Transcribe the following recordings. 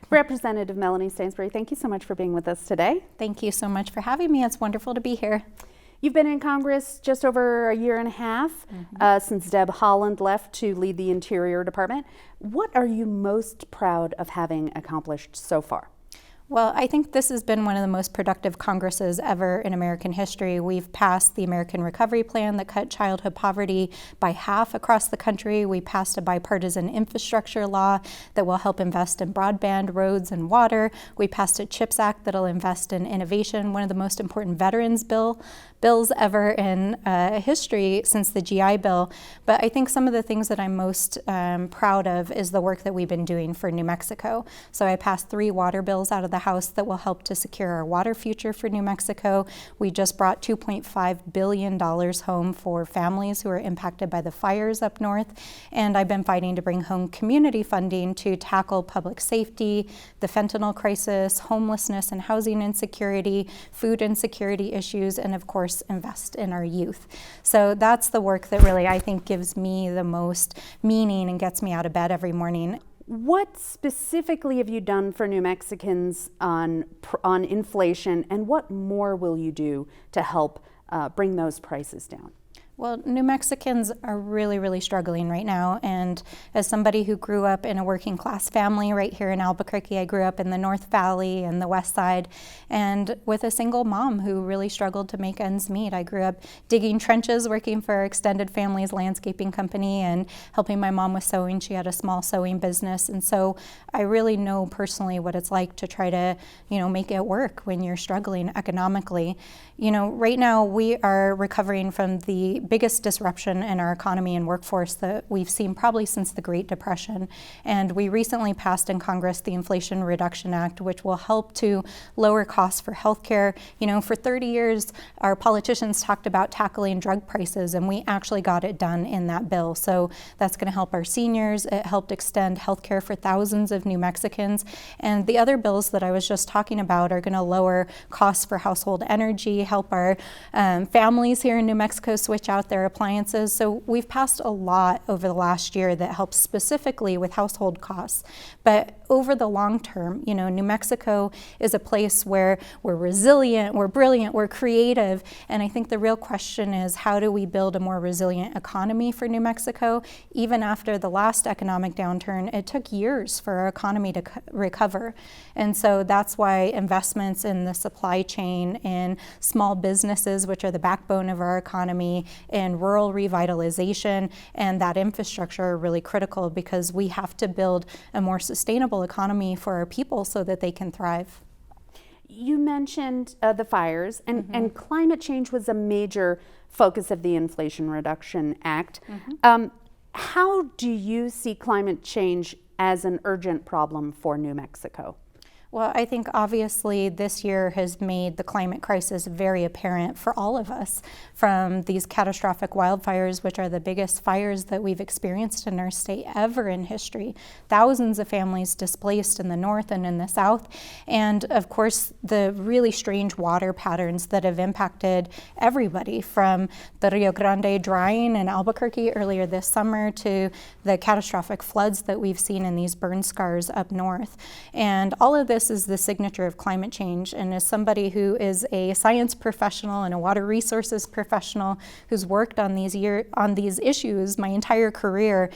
Representative Melanie Stainsbury, thank you so much for being with us today. Thank you so much for having me. It's wonderful to be here. You've been in Congress just over a year and a half since Deb Haaland left to lead the Interior Department. What are you most proud of having accomplished so far? Well, I think this has been one of the most productive Congresses ever in American history. We've passed the American Recovery Plan that cut childhood poverty by half across the country. We passed a bipartisan infrastructure law that will help invest in broadband, roads, and water. We passed a CHIPS Act that'll invest in innovation, one of the most important veterans bills ever in history since the GI Bill. But I think some of the things that I'm most proud of is the work that we've been doing for New Mexico. So I passed 3 water bills out of the House that will help to secure our water future for New Mexico. We just brought $2.5 billion home for families who are impacted by the fires up north. And I've been fighting to bring home community funding to tackle public safety, the fentanyl crisis, homelessness and housing insecurity, food insecurity issues, and of course, invest in our youth. So that's the work that really I think gives me the most meaning and gets me out of bed every morning. What specifically have you done for New Mexicans on inflation, and what more will you do to help bring those prices down? Well, New Mexicans are really, really struggling right now. And as somebody who grew up in a working class family right here in Albuquerque, I grew up in the North Valley and the West Side, and with a single mom who really struggled to make ends meet. I grew up digging trenches, working for our extended family's landscaping company and helping my mom with sewing. She had a small sewing business. And so I really know personally what it's like to try to, make it work when you're struggling economically. Right now we are recovering from the biggest disruption in our economy and workforce that we've seen probably since the Great Depression. And we recently passed in Congress the Inflation Reduction Act, which will help to lower costs for healthcare. For 30 years, our politicians talked about tackling drug prices, and we actually got it done in that bill. So that's going to help our seniors. It helped extend healthcare for thousands of New Mexicans. And the other bills that I was just talking about are going to lower costs for household energy, help our families here in New Mexico switch out their appliances. So we've passed a lot over the last year that helps specifically with household costs. But over the long term, New Mexico is a place where we're resilient, we're brilliant, we're creative. And I think the real question is, how do we build a more resilient economy for New Mexico? Even after the last economic downturn, it took years for our economy to recover. And so that's why investments in the supply chain, in small businesses, which are the backbone of our economy, and rural revitalization and that infrastructure are really critical, because we have to build a more sustainable economy for our people so that they can thrive. You mentioned the fires, and climate change was a major focus of the Inflation Reduction Act. How do you see climate change as an urgent problem for New Mexico? Well, I think obviously this year has made the climate crisis very apparent for all of us, from these catastrophic wildfires, which are the biggest fires that we've experienced in our state ever in history. Thousands of families displaced in the north and in the south. And of course, the really strange water patterns that have impacted everybody, from the Rio Grande drying in Albuquerque earlier this summer to the catastrophic floods that we've seen in these burn scars up north. And all of this is the signature of climate change. And as somebody who is a science professional and a water resources professional who's worked on these issues my entire career,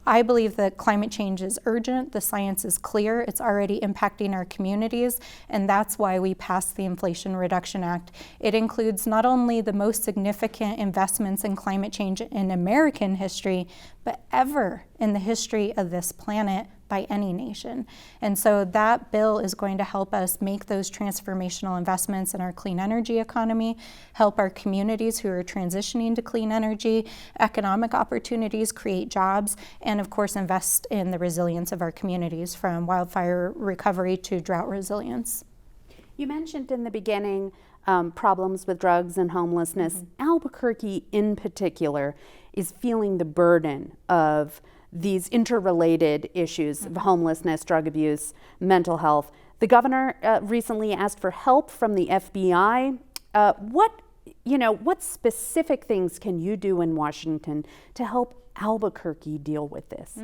I believe that climate change is urgent. The science is clear. It's already impacting our communities. And that's why we passed the Inflation Reduction Act. It includes not only the most significant investments in climate change in American history, but ever in the history of this planet by any nation. And so that bill is going to help us make those transformational investments in our clean energy economy, help our communities who are transitioning to clean energy, economic opportunities, create jobs, and of course invest in the resilience of our communities, from wildfire recovery to drought resilience. You mentioned in the beginning problems with drugs and homelessness. Albuquerque in particular is feeling the burden of these interrelated issues of homelessness, drug abuse, mental health. The governor recently asked for help from the FBI. What specific things can you do in Washington to help Albuquerque deal with this?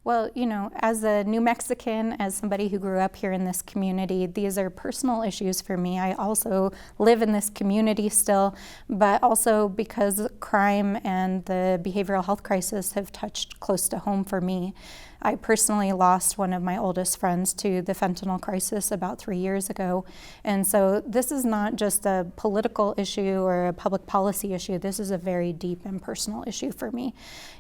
Well, you know, as a New Mexican, as somebody who grew up here in this community, these are personal issues for me. I also live in this community still, but also because crime and the behavioral health crisis have touched close to home for me. I personally lost one of my oldest friends to the fentanyl crisis about 3 years ago. And so this is not just a political issue or a public policy issue. This is a very deep and personal issue for me.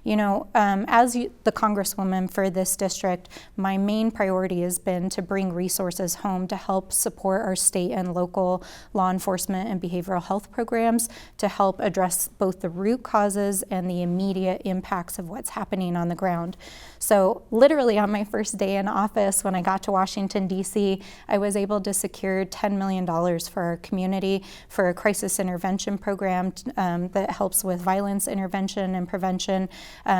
You know, the Congresswoman for this district, my main priority has been to bring resources home to help support our state and local law enforcement and behavioral health programs to help address both the root causes and the immediate impacts of what's happening on the ground. So literally on my first day in office, when I got to Washington, D.C., I was able to secure $10 million for our community for a crisis intervention program that helps with violence intervention and prevention.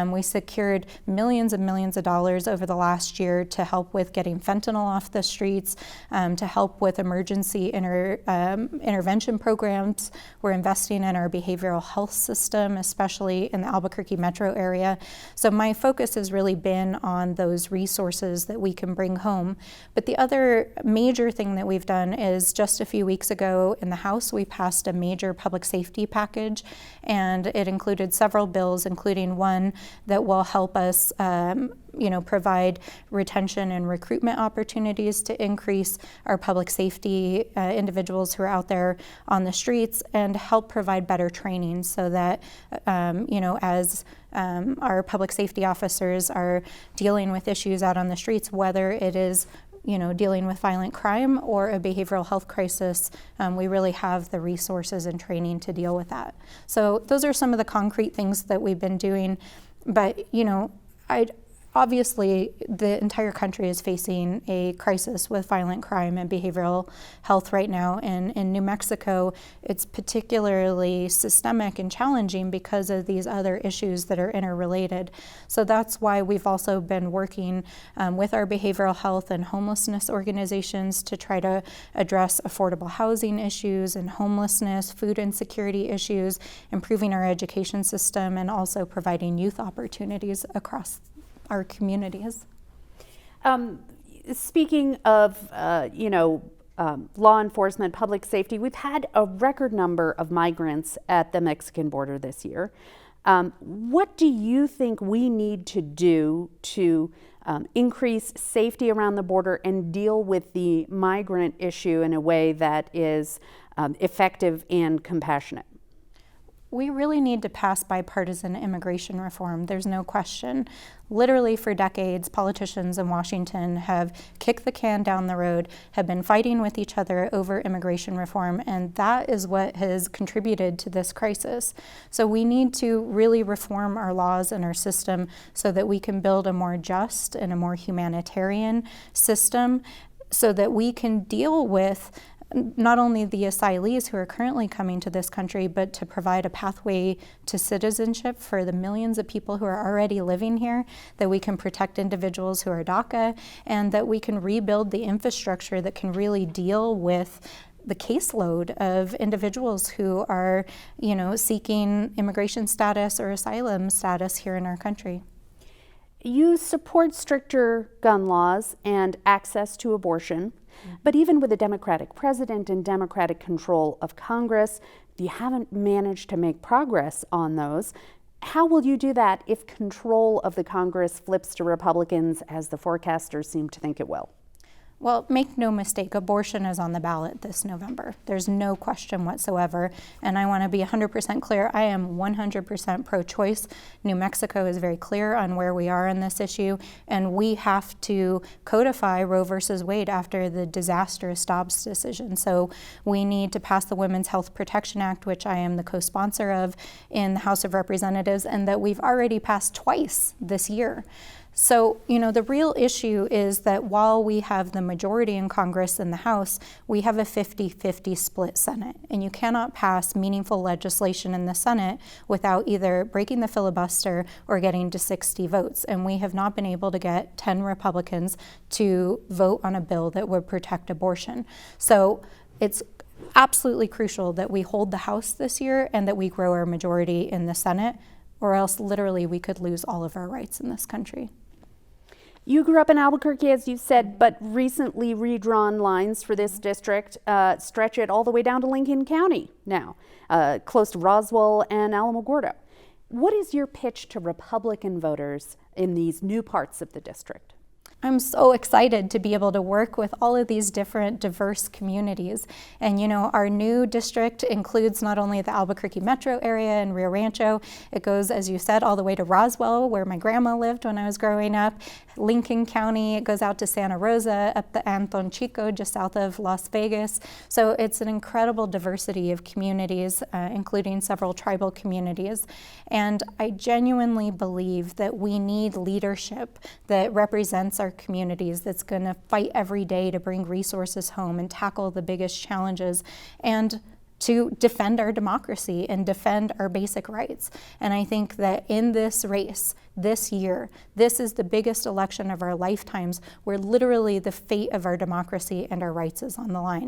We secured millions and millions of dollars over the last year to help with getting fentanyl off the streets, to help with emergency intervention programs. We're investing in our behavioral health system, especially in the Albuquerque metro area. So my focus has really been on those resources that we can bring home. But the other major thing that we've done is just a few weeks ago in the House, we passed a major public safety package, and it included several bills, including one that will help us provide retention and recruitment opportunities to increase our public safety individuals who are out there on the streets, and help provide better training so that, as our public safety officers are dealing with issues out on the streets, whether it is dealing with violent crime or a behavioral health crisis, we really have the resources and training to deal with that. So those are some of the concrete things that we've been doing. But, obviously, the entire country is facing a crisis with violent crime and behavioral health right now. And in New Mexico, it's particularly systemic and challenging because of these other issues that are interrelated. So that's why we've also been working with our behavioral health and homelessness organizations to try to address affordable housing issues and homelessness, food insecurity issues, improving our education system, and also providing youth opportunities across our communities. Speaking of, law enforcement, public safety, we've had a record number of migrants at the Mexican border this year. What do you think we need to do to increase safety around the border and deal with the migrant issue in a way that is effective and compassionate? We really need to pass bipartisan immigration reform. There's no question. Literally for decades, politicians in Washington have kicked the can down the road, have been fighting with each other over immigration reform, and that is what has contributed to this crisis. So we need to really reform our laws and our system so that we can build a more just and a more humanitarian system so that we can deal with not only the asylees who are currently coming to this country, but to provide a pathway to citizenship for the millions of people who are already living here, that we can protect individuals who are DACA, and that we can rebuild the infrastructure that can really deal with the caseload of individuals who are, seeking immigration status or asylum status here in our country. You support stricter gun laws and access to abortion, but even with a Democratic president and Democratic control of Congress, you haven't managed to make progress on those. How will you do that if control of the Congress flips to Republicans, as the forecasters seem to think it will? Well, make no mistake, abortion is on the ballot this November. There's no question whatsoever. And I want to be 100% clear, I am 100% pro-choice. New Mexico is very clear on where we are on this issue, and we have to codify Roe versus Wade after the disastrous Dobbs decision. So we need to pass the Women's Health Protection Act, which I am the co-sponsor of in the House of Representatives, and that we've already passed twice this year. So, the real issue is that while we have the majority in Congress and the House, we have a 50-50 split Senate. And you cannot pass meaningful legislation in the Senate without either breaking the filibuster or getting to 60 votes. And we have not been able to get 10 Republicans to vote on a bill that would protect abortion. So it's absolutely crucial that we hold the House this year and that we grow our majority in the Senate, or else literally we could lose all of our rights in this country. You grew up in Albuquerque, as you said, but recently redrawn lines for this district stretch it all the way down to Lincoln County now, close to Roswell and Alamogordo. What is your pitch to Republican voters in these new parts of the district? I'm so excited to be able to work with all of these different diverse communities. And you know, our new district includes not only the Albuquerque metro area and Rio Rancho, it goes, as you said, all the way to Roswell, where my grandma lived when I was growing up, Lincoln County, it goes out to Santa Rosa, up the Anton Chico, just south of Las Vegas. So it's an incredible diversity of communities, including several tribal communities. And I genuinely believe that we need leadership that represents our communities, that's going to fight every day to bring resources home and tackle the biggest challenges and to defend our democracy and defend our basic rights. And I think that in this race, this year, this is the biggest election of our lifetimes, where literally the fate of our democracy and our rights is on the line.